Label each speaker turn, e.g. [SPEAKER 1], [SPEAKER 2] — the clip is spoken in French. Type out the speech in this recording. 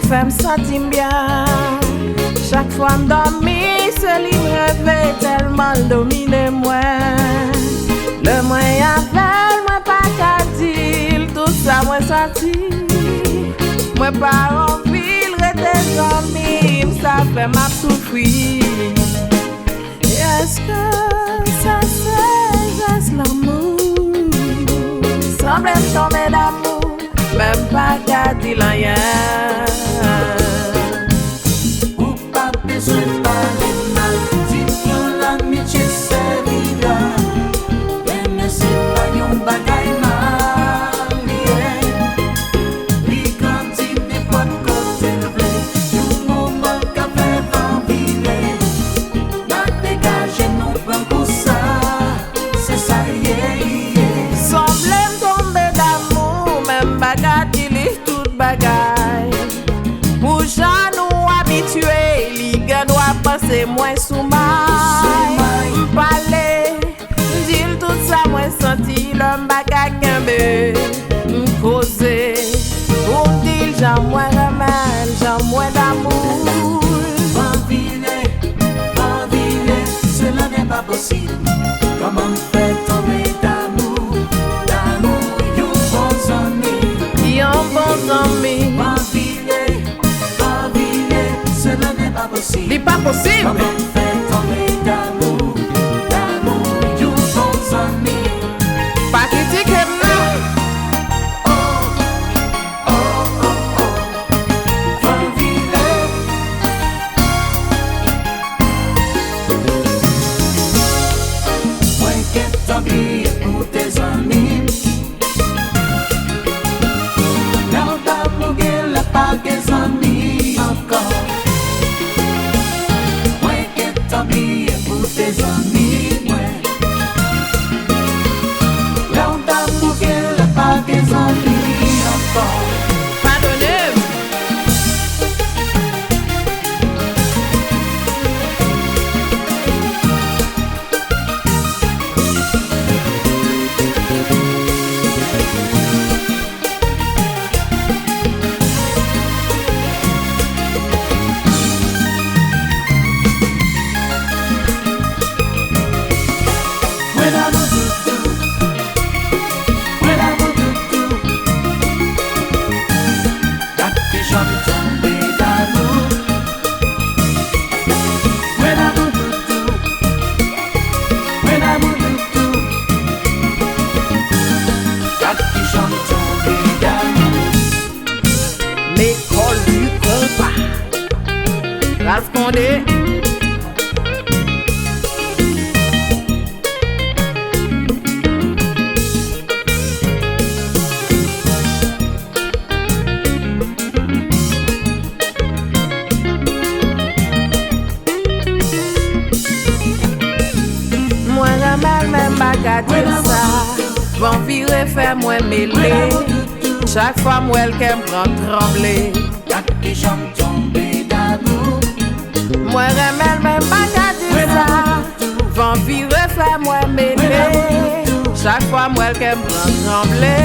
[SPEAKER 1] fait me sentir bien. Chaque fois me dormir, ce lit me réveille tellement domine moi. Le moyen appelle, moi pas qu'à dire tout ça moi senti. Moi pas envie de rester dormir, ça fait m'a souffrir. Est-ce que ça c'est juste l'amour? Semble tomber d'amour, même pas qu'à dire rien.
[SPEAKER 2] Ou pas besoin de parler mal, dis-moi l'amitié c'est vivre. Mais c'est pas yon bagay mal, li grandit n'importe côté le blé. Yon moment qu'a fait enviler, n'a dégagé non pas pour ça, c'est ça yeah.
[SPEAKER 1] Semble tomber d'amour, même bagay dit tout bagay. Pour gens nous habitués, li gan doit penser moins sous maille. M'parler, dire tout ça moi senti l'homme bagay kembe. M'causer, pour dire j'en moins remède, j'en moins d'amour.
[SPEAKER 2] Enviler, cela n'est pas possible. Comment me faire tomber d'amour, yon bon ami.
[SPEAKER 1] Yon bon ami,
[SPEAKER 2] Enviler, cela n'est pas possible.
[SPEAKER 1] li pas possible.
[SPEAKER 2] Comment me faire tomber d'amour, yon bon ami.
[SPEAKER 1] Pas critiquer moi.
[SPEAKER 2] Enviler, moi qu'est t'habillé pour tes amis. Quand t'as bougué la pas tes amis encore. Moi qu'est t'habillé pour tes amis, ouais. Quand t'as bougué la pas tes amis encore.
[SPEAKER 1] Pardonnez. L'école du compas. Ralph Condé. Moi remède même baga dire ça. Bon virer faire moi mêler. Chaque fois moi elle qu'elle prend trembler. Moi remède même baga dire ça. Bon virer faire moi mêler. Chaque fois moi elle qu'elle prend trembler.